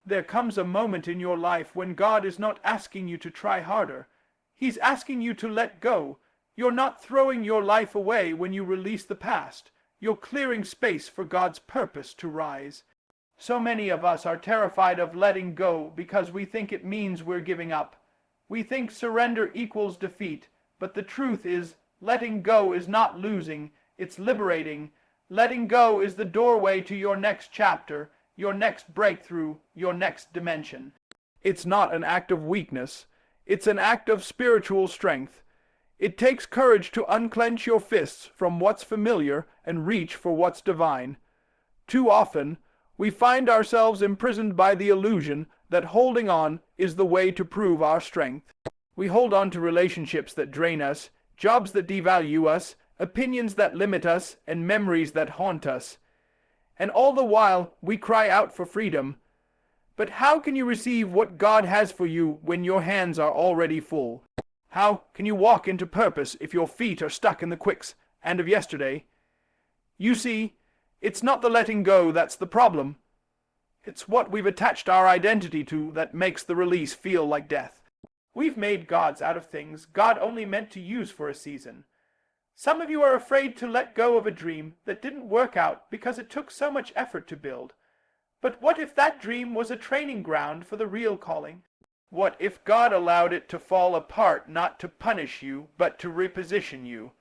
There comes a moment in your life when God is not asking you to try harder. He's asking you to let go. You're not throwing your life away when you release the past. You're clearing space for God's purpose to rise. So many of us are terrified of letting go because we think it means we're giving up. We think surrender equals defeat, but the truth is, letting go is not losing, it's liberating. Letting go is the doorway to your next chapter, your next breakthrough, your next dimension. It's not an act of weakness. It's an act of spiritual strength. It takes courage to unclench your fists from what's familiar and reach for what's divine. Too often, we find ourselves imprisoned by the illusion that holding on is the way to prove our strength. We hold on to relationships that drain us, jobs that devalue us, opinions that limit us, and memories that haunt us. And all the while, we cry out for freedom. But how can you receive what God has for you when your hands are already full? How can you walk into purpose if your feet are stuck in the quicksand of yesterday? You see, it's not the letting go that's the problem. It's what we've attached our identity to that makes the release feel like death. We've made gods out of things God only meant to use for a season. Some of you are afraid to let go of a dream that didn't work out because it took so much effort to build. But what if that dream was a training ground for the real calling? What if God allowed it to fall apart not to punish you, but to reposition you?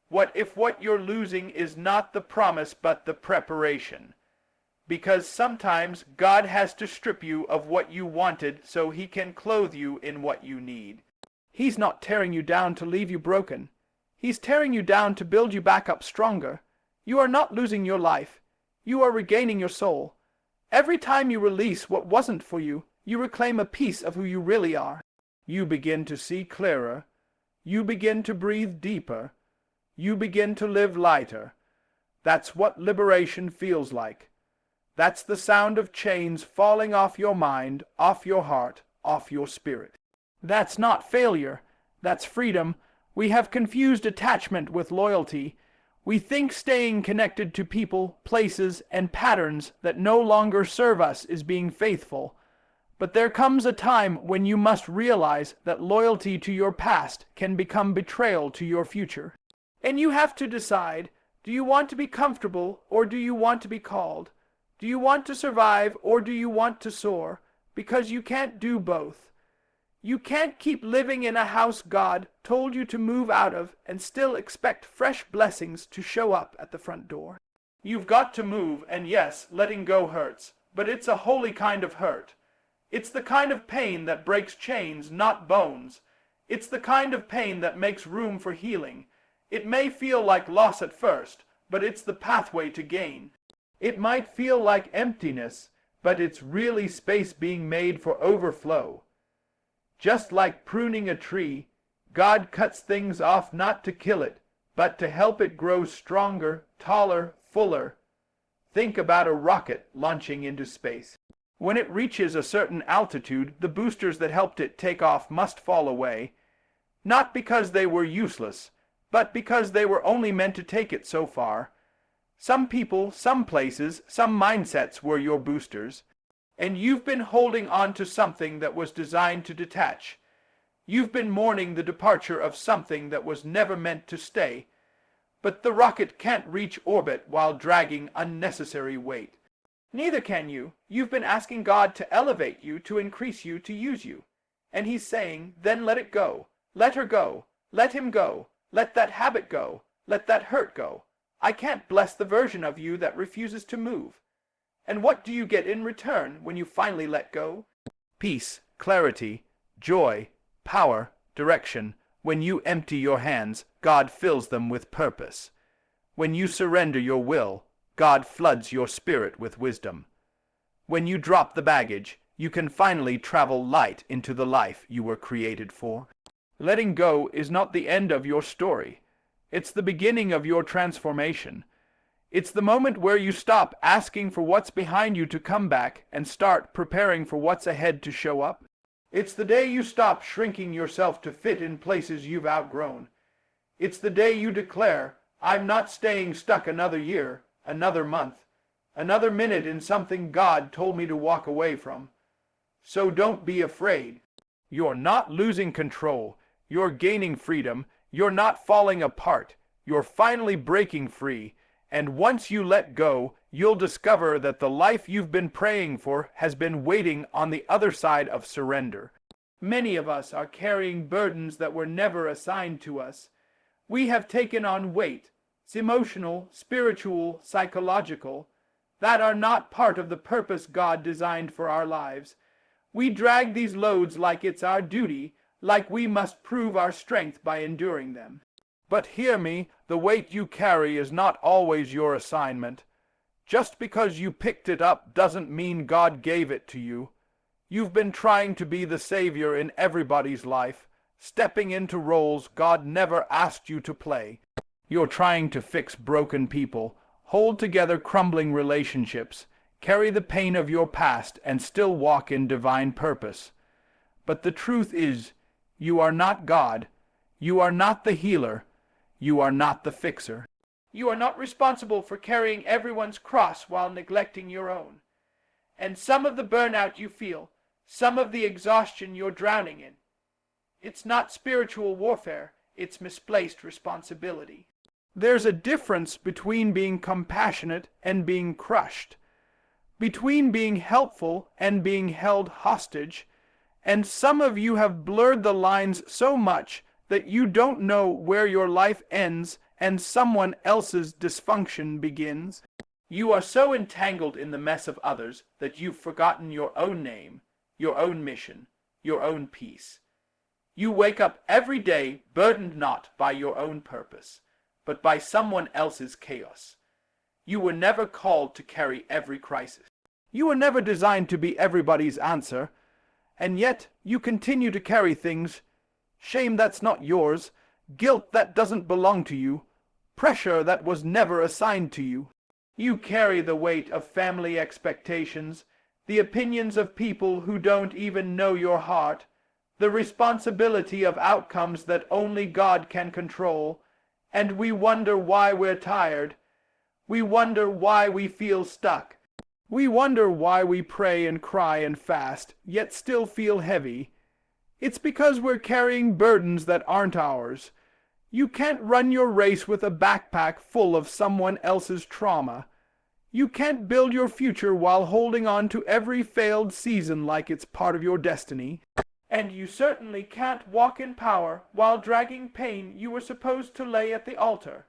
What if what you're losing is not the promise but the preparation? Because sometimes God has to strip you of what you wanted so He can clothe you in what you need. He's not tearing you down to leave you broken. He's tearing you down to build you back up stronger. You are not losing your life. You are regaining your soul. Every time you release what wasn't for you, you reclaim a piece of who you really are. You begin to see clearer. You begin to breathe deeper. You begin to live lighter. That's what liberation feels like. That's the sound of chains falling off your mind, off your heart, off your spirit. That's not failure. That's freedom. We have confused attachment with loyalty. We think staying connected to people, places, and patterns that no longer serve us is being faithful. But there comes a time when you must realize that loyalty to your past can become betrayal to your future. And you have to decide, do you want to be comfortable or do you want to be called? Do you want to survive or do you want to soar? Because you can't do both. You can't keep living in a house God told you to move out of and still expect fresh blessings to show up at the front door. You've got to move, and yes, letting go hurts, but it's a holy kind of hurt. It's the kind of pain that breaks chains, not bones. It's the kind of pain that makes room for healing. It may feel like loss at first, but it's the pathway to gain. It might feel like emptiness, but it's really space being made for overflow. Just like pruning a tree, God cuts things off not to kill it, but to help it grow stronger, taller, fuller. Think about a rocket launching into space. When it reaches a certain altitude, the boosters that helped it take off must fall away, not because they were useless, but because they were only meant to take it so far. Some people, some places, some mindsets were your boosters, and you've been holding on to something that was designed to detach. You've been mourning the departure of something that was never meant to stay. But the rocket can't reach orbit while dragging unnecessary weight. Neither can you. You've been asking God to elevate you, to increase you, to use you. And He's saying, then let it go. Let her go. Let him go. Let that habit go. Let that hurt go. I can't bless the version of you that refuses to move. And what do you get in return when you finally let go? Peace, clarity, joy, power, direction. When you empty your hands, God fills them with purpose. When you surrender your will, God floods your spirit with wisdom. When you drop the baggage, you can finally travel light into the life you were created for. Letting go is not the end of your story. It's the beginning of your transformation. It's the moment where you stop asking for what's behind you to come back and start preparing for what's ahead to show up. It's the day you stop shrinking yourself to fit in places you've outgrown. It's the day you declare, I'm not staying stuck another year, another month, another minute in something God told me to walk away from. so don't be afraid. You're not losing control. You're gaining freedom. You're not falling apart. You're finally breaking free. And once you let go, you'll discover that the life you've been praying for has been waiting on the other side of surrender. Many of us are carrying burdens that were never assigned to us. We have taken on weight, emotional, spiritual, psychological, that are not part of the purpose God designed for our lives. We drag these loads like it's our duty, like we must prove our strength by enduring them. But hear me, the weight you carry is not always your assignment. Just because you picked it up doesn't mean God gave it to you. You've been trying to be the savior in everybody's life, stepping into roles God never asked you to play. You're trying to fix broken people, hold together crumbling relationships, carry the pain of your past, and still walk in divine purpose. But the truth is, you are not God. You are not the healer. You are not the fixer. You are not responsible for carrying everyone's cross while neglecting your own. And some of the burnout you feel, some of the exhaustion you're drowning in, it's not spiritual warfare, it's misplaced responsibility. There's a difference between being compassionate and being crushed, between being helpful and being held hostage, and some of you have blurred the lines so much that you don't know where your life ends and someone else's dysfunction begins. You are so entangled in the mess of others that you've forgotten your own name, your own mission, your own peace. You wake up every day burdened not by your own purpose, but by someone else's chaos. You were never called to carry every crisis. You were never designed to be everybody's answer, and yet you continue to carry things. Shame that's not yours, guilt that doesn't belong to you, pressure that was never assigned to you. You carry the weight of family expectations, the opinions of people who don't even know your heart, the responsibility of outcomes that only God can control, and we wonder why we're tired. We wonder why we feel stuck. We wonder why we pray and cry and fast, yet still feel heavy. It's because we're carrying burdens that aren't ours. You can't run your race with a backpack full of someone else's trauma. You can't build your future while holding on to every failed season like it's part of your destiny. And you certainly can't walk in power while dragging pain you were supposed to lay at the altar.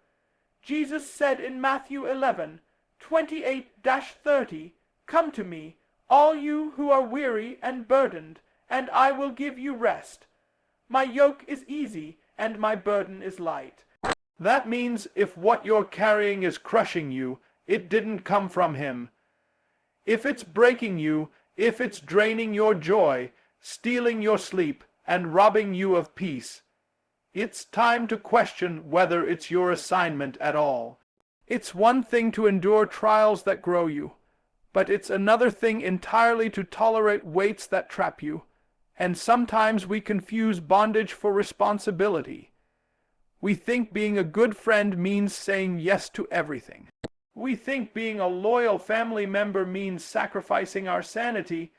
Jesus said in Matthew 11:28-30, "Come to me, all you who are weary and burdened, and I will give you rest. My yoke is easy, and my burden is light." That means if what you're carrying is crushing you, it didn't come from him. If it's breaking you, if it's draining your joy, stealing your sleep, and robbing you of peace, it's time to question whether it's your assignment at all. It's one thing to endure trials that grow you, but it's another thing entirely to tolerate weights that trap you. And sometimes we confuse bondage for responsibility. We think being a good friend means saying yes to everything. We think being a loyal family member means sacrificing our sanity.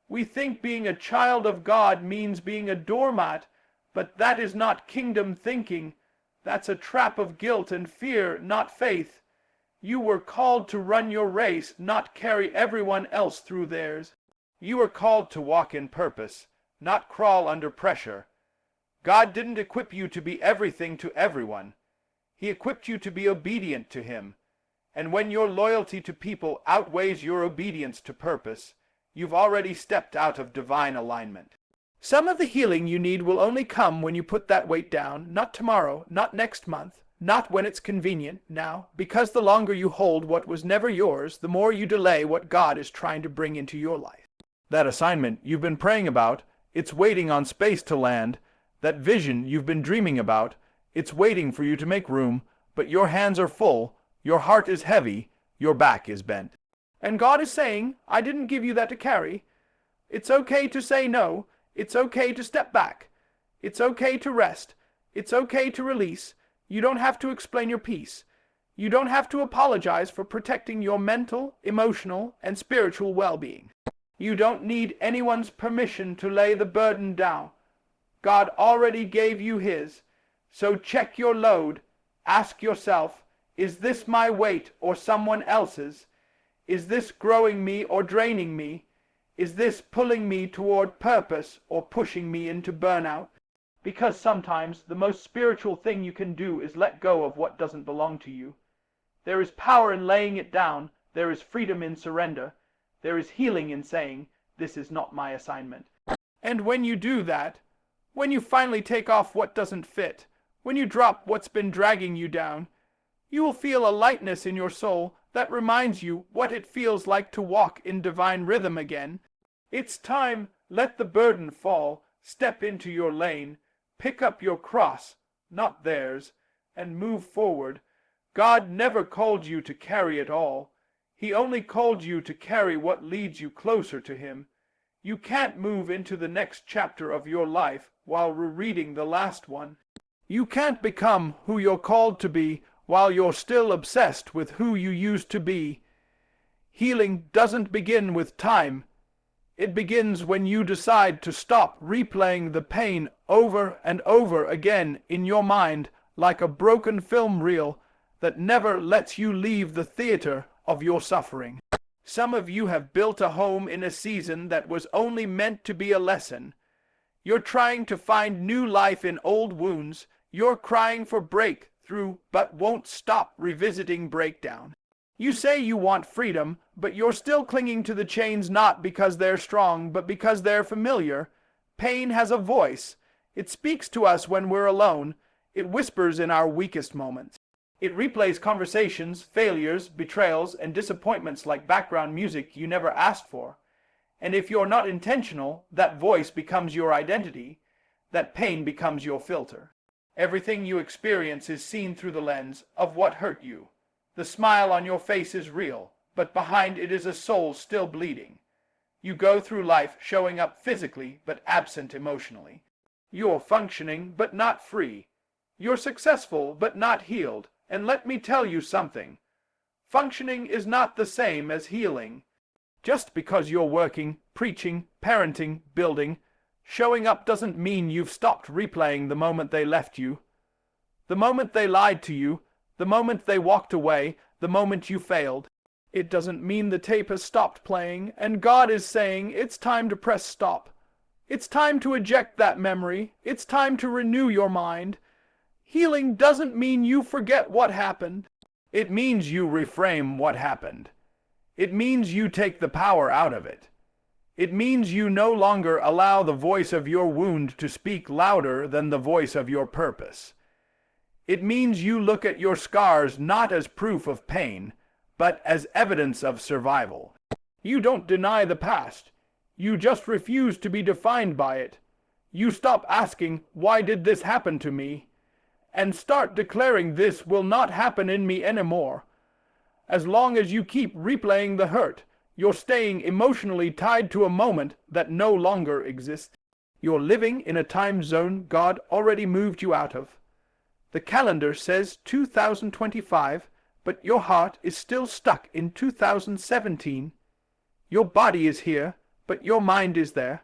We think being a child of God means being a doormat, but that is not kingdom thinking. That's a trap of guilt and fear, not faith. You were called to run your race, not carry everyone else through theirs. You were called to walk in purpose, not crawl under pressure. God didn't equip you to be everything to everyone. He equipped you to be obedient to him. And when your loyalty to people outweighs your obedience to purpose, you've already stepped out of divine alignment. Some of the healing you need will only come when you put that weight down, not tomorrow, not next month, not when it's convenient, now, because the longer you hold what was never yours, the more you delay what God is trying to bring into your life. That assignment you've been praying about, it's waiting on space to land. That vision you've been dreaming about, it's waiting for you to make room, but your hands are full, your heart is heavy, your back is bent. And God is saying, I didn't give you that to carry. It's okay to say no. It's okay to step back. It's okay to rest. It's okay to release. You don't have to explain your peace. You don't have to apologize for protecting your mental, emotional, and spiritual well-being. You don't need anyone's permission to lay the burden down. God already gave you his. So check your load. Ask yourself, is this my weight or someone else's? Is this growing me or draining me? Is this pulling me toward purpose or pushing me into burnout? Because sometimes the most spiritual thing you can do is let go of what doesn't belong to you. There is power in laying it down. There is freedom in surrender. There is healing in saying, this is not my assignment. And when you do that, when you finally take off what doesn't fit, when you drop what's been dragging you down, you will feel a lightness in your soul that reminds you what it feels like to walk in divine rhythm again. It's time. Let the burden fall. Step into your lane. Pick up your cross, not theirs, and move forward. God never called you to carry it all. He only called you to carry what leads you closer to him. You can't move into the next chapter of your life while rereading the last one. You can't become who you're called to be while you're still obsessed with who you used to be. Healing doesn't begin with time. It begins when you decide to stop replaying the pain over and over again in your mind like a broken film reel that never lets you leave the theater of your suffering. Some of you have built a home in a season that was only meant to be a lesson. You're trying to find new life in old wounds. You're crying for breakthrough, but won't stop revisiting breakdown. You say you want freedom, but you're still clinging to the chains not because they're strong, but because they're familiar. Pain has a voice. It speaks to us when we're alone. It whispers in our weakest moments. It replays conversations, failures, betrayals, and disappointments like background music you never asked for. And if you're not intentional, that voice becomes your identity. That pain becomes your filter. Everything you experience is seen through the lens of what hurt you. The smile on your face is real, but behind it is a soul still bleeding. You go through life showing up physically, but absent emotionally. You're functioning, but not free. You're successful, but not healed. And let me tell you something. Functioning is not the same as healing. Just because you're working, preaching, parenting, building, showing up doesn't mean you've stopped replaying the moment they left you. The moment they lied to you, the moment they walked away, the moment you failed. It doesn't mean the tape has stopped playing, and God is saying it's time to press stop. It's time to eject that memory. It's time to renew your mind. Healing doesn't mean you forget what happened. It means you reframe what happened. It means you take the power out of it. It means you no longer allow the voice of your wound to speak louder than the voice of your purpose. It means you look at your scars not as proof of pain, but as evidence of survival. You don't deny the past. You just refuse to be defined by it. You stop asking, why did this happen to me? And start declaring this will not happen in me anymore. As long as you keep replaying the hurt, you're staying emotionally tied to a moment that no longer exists. You're living in a time zone God already moved you out of. The calendar says 2025, but your heart is still stuck in 2017. Your body is here, but your mind is there,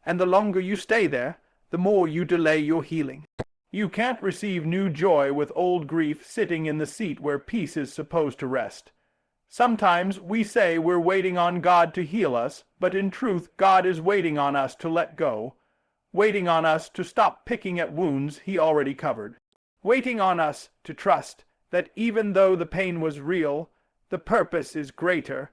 and the longer you stay there, the more you delay your healing. You can't receive new joy with old grief sitting in the seat where peace is supposed to rest. Sometimes we say we're waiting on God to heal us, but in truth God is waiting on us to let go, waiting on us to stop picking at wounds He already covered, waiting on us to trust that even though the pain was real, the purpose is greater,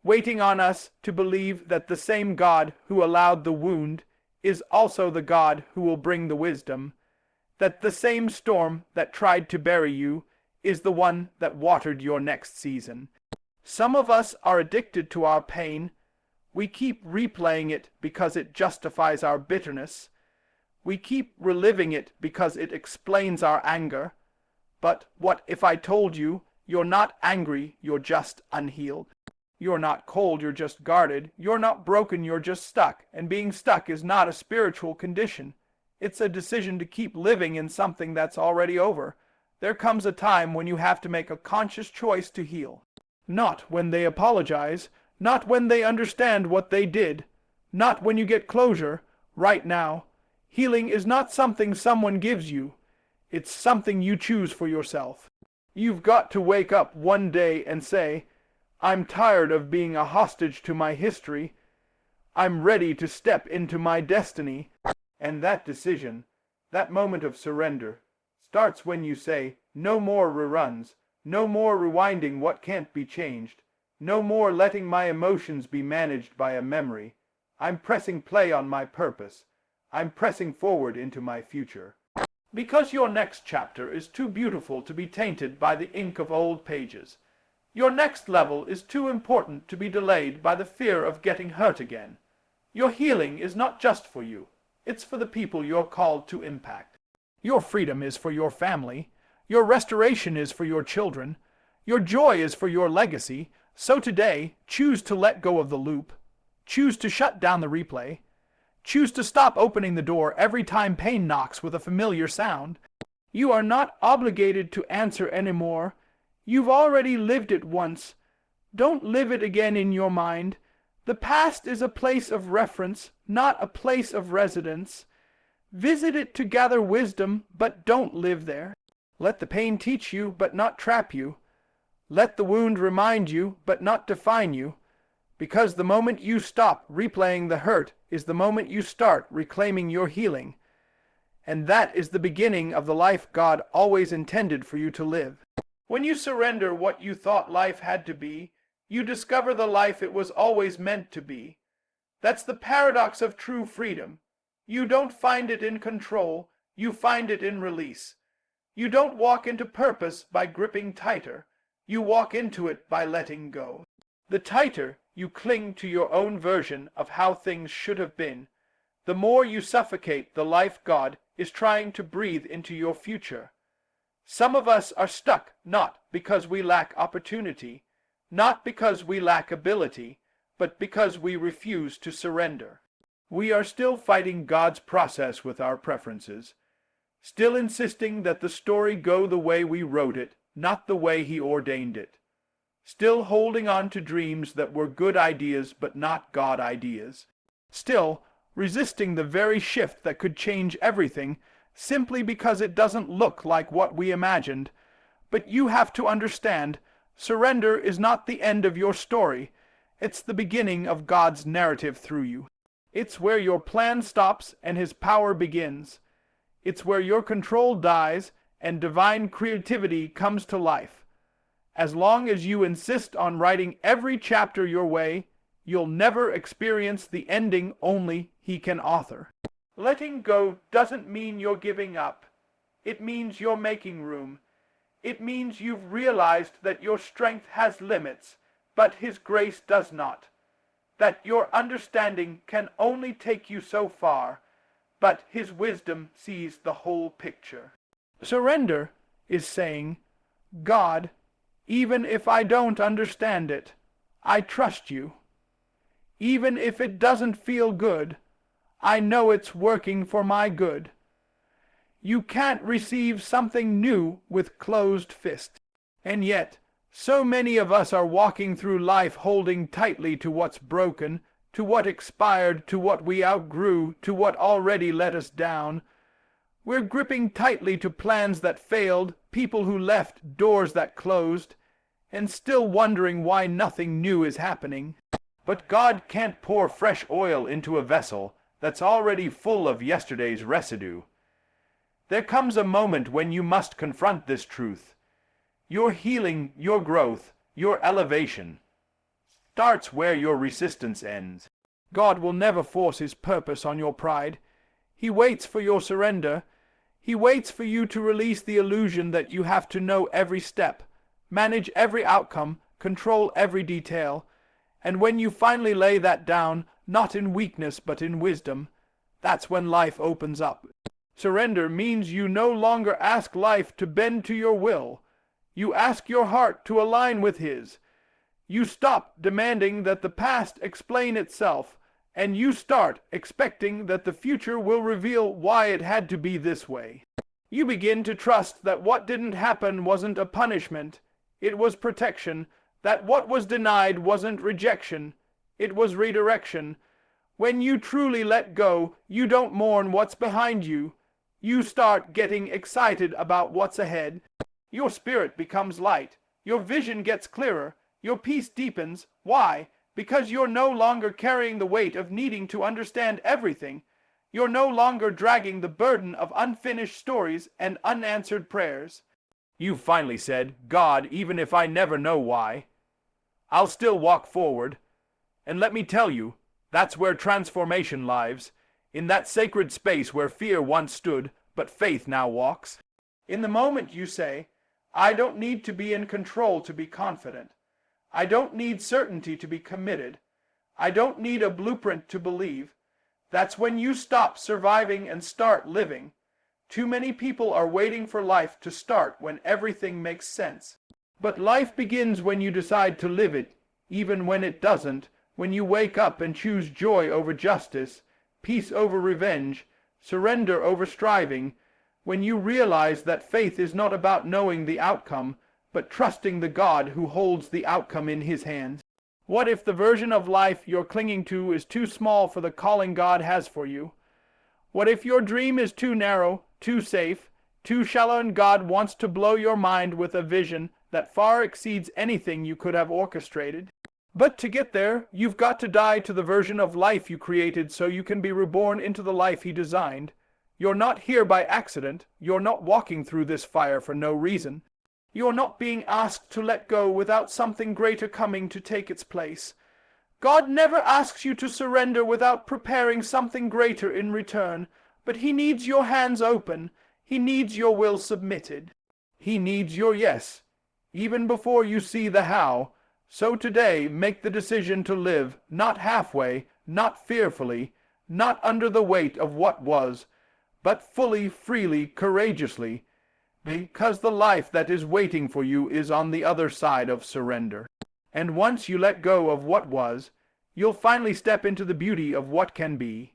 waiting on us to believe that the same God who allowed the wound is also the God who will bring the wisdom, that the same storm that tried to bury you is the one that watered your next season. Some of us are addicted to our pain. We keep replaying it because it justifies our bitterness. We keep reliving it because it explains our anger. But what if I told you you're not angry, you're just unhealed? You're not cold, you're just guarded. You're not broken, you're just stuck. And being stuck is not a spiritual condition. It's a decision to keep living in something that's already over. There comes a time when you have to make a conscious choice to heal. Not when they apologize, not when they understand what they did, not when you get closure, right now. Healing is not something someone gives you. It's something you choose for yourself. You've got to wake up one day and say, I'm tired of being a hostage to my history. I'm ready to step into my destiny. And that decision, that moment of surrender, starts when you say, no more reruns, no more rewinding what can't be changed, no more letting my emotions be managed by a memory. I'm pressing play on my purpose. I'm pressing forward into my future. Because your next chapter is too beautiful to be tainted by the ink of old pages. Your next level is too important to be delayed by the fear of getting hurt again. Your healing is not just for you. It's for the people you're called to impact. Your freedom is for your family. Your restoration is for your children. Your joy is for your legacy. So today, choose to let go of the loop. Choose to shut down the replay. Choose to stop opening the door every time pain knocks with a familiar sound. You are not obligated to answer anymore. You've already lived it once. Don't live it again in your mind. The past is a place of reference, not a place of residence. Visit it to gather wisdom, but don't live there. Let the pain teach you, but not trap you. Let the wound remind you, but not define you. Because the moment you stop replaying the hurt is the moment you start reclaiming your healing. And that is the beginning of the life God always intended for you to live. When you surrender what you thought life had to be, you discover the life it was always meant to be. That's the paradox of true freedom. You don't find it in control, you find it in release. You don't walk into purpose by gripping tighter, you walk into it by letting go. The tighter you cling to your own version of how things should have been, the more you suffocate the life God is trying to breathe into your future. Some of us are stuck not because we lack opportunity, not because we lack ability, but because we refuse to surrender. We are still fighting God's process with our preferences, still insisting that the story go the way we wrote it, not the way He ordained it. Still holding on to dreams that were good ideas but not God ideas. Still resisting the very shift that could change everything simply because it doesn't look like what we imagined. But you have to understand, surrender is not the end of your story. It's the beginning of God's narrative through you. It's where your plan stops and His power begins. It's where your control dies and divine creativity comes to life. As long as you insist on writing every chapter your way, you'll never experience the ending only He can author. Letting go doesn't mean you're giving up. It means you're making room. It means you've realized that your strength has limits, but His grace does not. That your understanding can only take you so far, but His wisdom sees the whole picture. Surrender is saying, God, even if I don't understand it, I trust you. Even if it doesn't feel good, I know it's working for my good. You can't receive something new with closed fists. And yet, so many of us are walking through life holding tightly to what's broken, to what expired, to what we outgrew, to what already let us down. We're gripping tightly to plans that failed, people who left, doors that closed, and still wondering why nothing new is happening. But God can't pour fresh oil into a vessel that's already full of yesterday's residue. There comes a moment when you must confront this truth. Your healing, your growth, your elevation starts where your resistance ends. God will never force His purpose on your pride. He waits for your surrender. He waits for you to release the illusion that you have to know every step, manage every outcome, control every detail. And when you finally lay that down, not in weakness but in wisdom, that's when life opens up. Surrender means you no longer ask life to bend to your will. You ask your heart to align with His. You stop demanding that the past explain itself, and you start expecting that the future will reveal why it had to be this way. You begin to trust that what didn't happen wasn't a punishment, it was protection, that what was denied wasn't rejection, it was redirection. When you truly let go, you don't mourn what's behind you. You start getting excited about what's ahead. Your spirit becomes light. Your vision gets clearer. Your peace deepens. Why? Because you're no longer carrying the weight of needing to understand everything. You're no longer dragging the burden of unfinished stories and unanswered prayers. You've finally said, God, even if I never know why, I'll still walk forward. And let me tell you, that's where transformation lies, in that sacred space where fear once stood, but faith now walks. In the moment you say, I don't need to be in control to be confident. I don't need certainty to be committed. I don't need a blueprint to believe. That's when you stop surviving and start living. Too many people are waiting for life to start when everything makes sense. But life begins when you decide to live it, even when it doesn't, when you wake up and choose joy over justice, peace over revenge, surrender over striving, when you realize that faith is not about knowing the outcome, but trusting the God who holds the outcome in his hands. What if the version of life you're clinging to is too small for the calling God has for you? What if your dream is too narrow, too safe, too shallow, and God wants to blow your mind with a vision that far exceeds anything you could have orchestrated? But to get there, you've got to die to the version of life you created so you can be reborn into the life he designed. You're not here by accident. You're not walking through this fire for no reason. You're not being asked to let go without something greater coming to take its place. God never asks you to surrender without preparing something greater in return, but he needs your hands open. He needs your will submitted. He needs your yes, even before you see the how. So today, make the decision to live, not halfway, not fearfully, not under the weight of what was, but fully, freely, courageously, because the life that is waiting for you is on the other side of surrender. And once you let go of what was, you'll finally step into the beauty of what can be.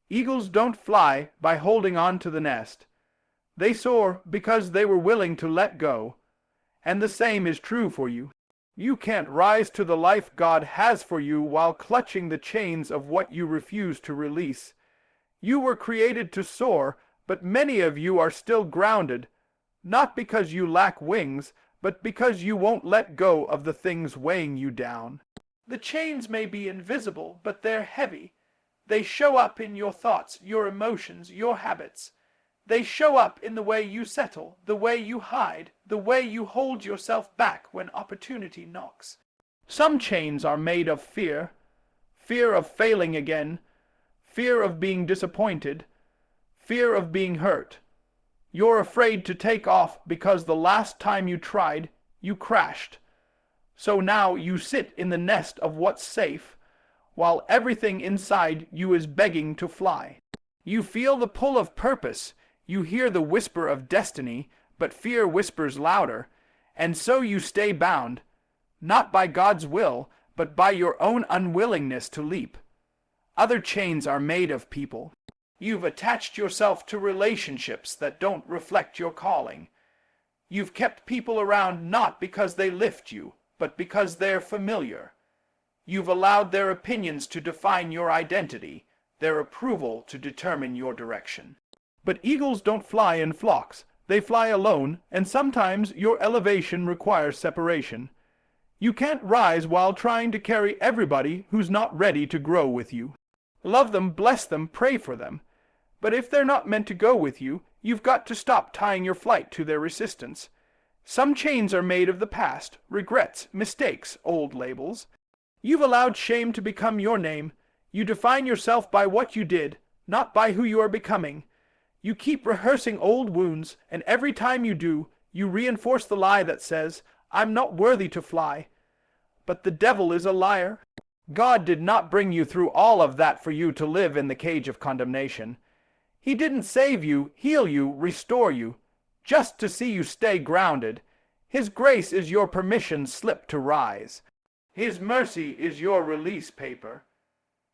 Eagles don't fly by holding on to the nest. They soar because they were willing to let go. And the same is true for you. You can't rise to the life God has for you while clutching the chains of what you refuse to release. You were created to soar, but many of you are still grounded, not because you lack wings, but because you won't let go of the things weighing you down. The chains may be invisible, but they're heavy. They show up in your thoughts, your emotions, your habits. They show up in the way you settle, the way you hide, the way you hold yourself back when opportunity knocks. Some chains are made of fear, fear of failing again, fear of being disappointed, fear of being hurt. You're afraid to take off because the last time you tried, you crashed. So now you sit in the nest of what's safe, while everything inside you is begging to fly. You feel the pull of purpose. You hear the whisper of destiny, but fear whispers louder, and so you stay bound, not by God's will, but by your own unwillingness to leap. Other chains are made of people. You've attached yourself to relationships that don't reflect your calling. You've kept people around not because they lift you, but because they're familiar. You've allowed their opinions to define your identity, their approval to determine your direction. But eagles don't fly in flocks. They fly alone, and sometimes your elevation requires separation. You can't rise while trying to carry everybody who's not ready to grow with you. Love them, bless them, pray for them. But if they're not meant to go with you, you've got to stop tying your flight to their resistance. Some chains are made of the past, regrets, mistakes, old labels. You've allowed shame to become your name. You define yourself by what you did, not by who you are becoming. You keep rehearsing old wounds, and every time you do, you reinforce the lie that says, I'm not worthy to fly. But the devil is a liar. God did not bring you through all of that for you to live in the cage of condemnation. He didn't save you, heal you, restore you, just to see you stay grounded. His grace is your permission slip to rise. His mercy is your release paper.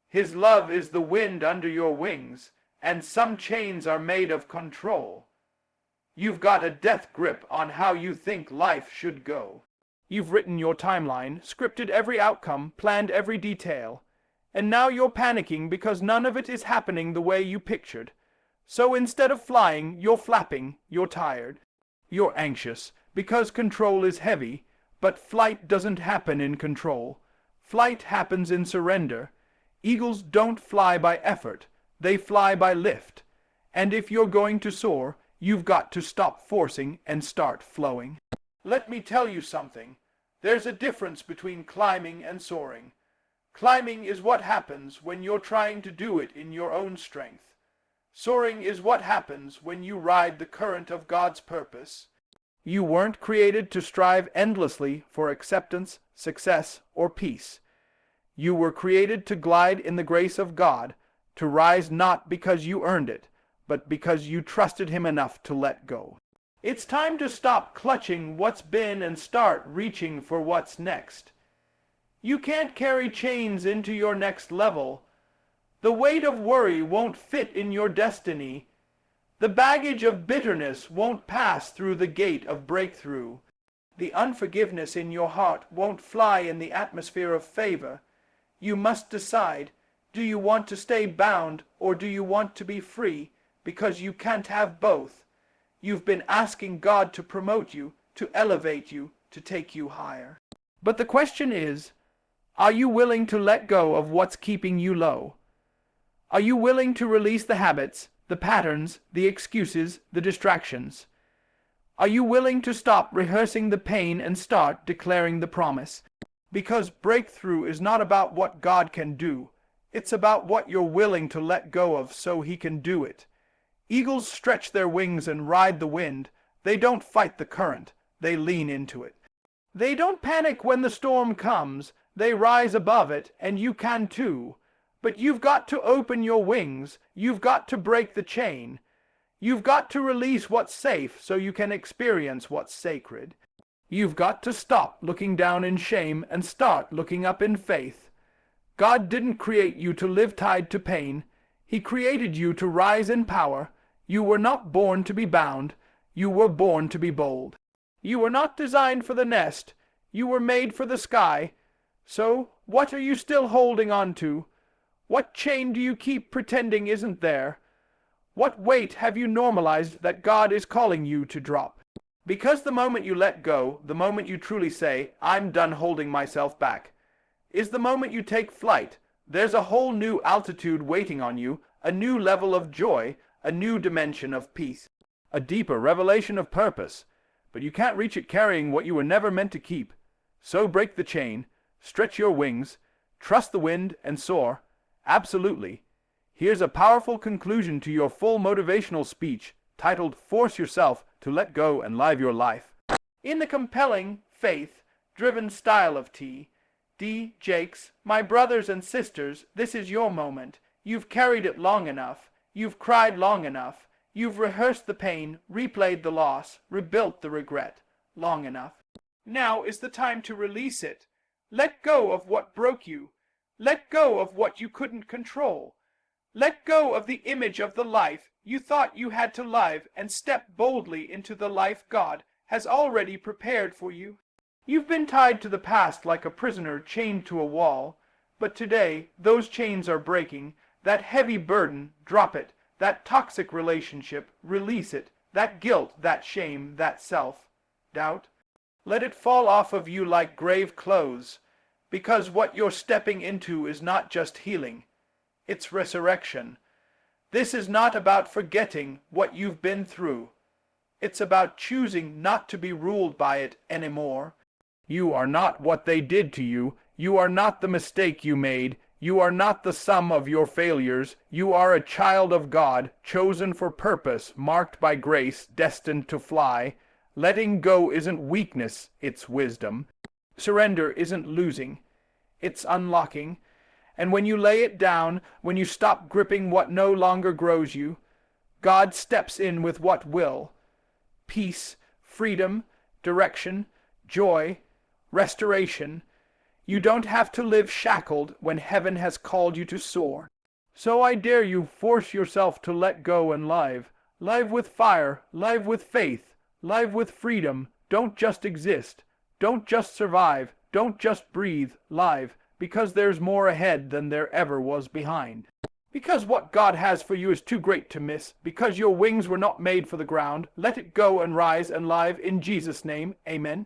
His love is the wind under your wings, and some chains are made of control. You've got a death grip on how you think life should go. You've written your timeline, scripted every outcome, planned every detail. And now you're panicking because none of it is happening the way you pictured. So instead of flying, you're flapping, you're tired. You're anxious because control is heavy, but flight doesn't happen in control. Flight happens in surrender. Eagles don't fly by effort, they fly by lift. And if you're going to soar, you've got to stop forcing and start flowing. Let me tell you something. There's a difference between climbing and soaring. Climbing is what happens when you're trying to do it in your own strength. Soaring is what happens when you ride the current of God's purpose. You weren't created to strive endlessly for acceptance, success, or peace. You were created to glide in the grace of God, to rise not because you earned it, but because you trusted Him enough to let go. It's time to stop clutching what's been and start reaching for what's next. You can't carry chains into your next level. The weight of worry won't fit in your destiny. The baggage of bitterness won't pass through the gate of breakthrough. The unforgiveness in your heart won't fly in the atmosphere of favor. You must decide, do you want to stay bound or do you want to be free? Because you can't have both. You've been asking God to promote you, to elevate you, to take you higher. But the question is, are you willing to let go of what's keeping you low? Are you willing to release the habits, the patterns, the excuses, the distractions? Are you willing to stop rehearsing the pain and start declaring the promise? Because breakthrough is not about what God can do. It's about what you're willing to let go of so He can do it. Eagles stretch their wings and ride the wind. They don't fight the current. They lean into it. They don't panic when the storm comes. They rise above it, and you can too. But you've got to open your wings. You've got to break the chain. You've got to release what's safe so you can experience what's sacred. You've got to stop looking down in shame and start looking up in faith. God didn't create you to live tied to pain. He created you to rise in power. You were not born to be bound. You were born to be bold. You were not designed for the nest. You were made for the sky. So, what are you still holding on to? What chain do you keep pretending isn't there? What weight have you normalized that God is calling you to drop? Because the moment you let go, the moment you truly say, I'm done holding myself back, is the moment you take flight. There's a whole new altitude waiting on you, a new level of joy, a new dimension of peace, a deeper revelation of purpose. But you can't reach it carrying what you were never meant to keep. So break the chain, stretch your wings, trust the wind, and soar. Absolutely. Here's a powerful conclusion to your full motivational speech, titled Force Yourself to Let Go and Live Your Life. In the compelling, faith-driven style of T.D. Jakes, my brothers and sisters, this is your moment. You've carried it long enough. You've cried long enough. You've rehearsed the pain, replayed the loss, rebuilt the regret long enough. Now is the time to release it. Let go of what broke you. Let go of what you couldn't control. Let go of the image of the life you thought you had to live and step boldly into the life God has already prepared for you. You've been tied to the past like a prisoner chained to a wall, but today those chains are breaking. That heavy burden, drop it. That toxic relationship, release it. That guilt, that shame, that self-doubt, let it fall off of you like grave clothes, because what you're stepping into is not just healing, it's resurrection. This is not about forgetting what you've been through. It's about choosing not to be ruled by it anymore. You are not what they did to you. You are not the mistake you made. You are not the sum of your failures. You are a child of God, chosen for purpose, marked by grace, destined to fly. Letting go isn't weakness, it's wisdom. Surrender isn't losing, it's unlocking. And when you lay it down, when you stop gripping what no longer grows you, God steps in with what will. Peace, freedom, direction, joy, restoration. You don't have to live shackled when heaven has called you to soar. So I dare you, force yourself to let go and live. Live with fire, live with faith, live with freedom. Don't just exist. Don't just survive, don't just breathe, live, because there's more ahead than there ever was behind. Because what God has for you is too great to miss, because your wings were not made for the ground, let it go and rise and live in Jesus' name. Amen.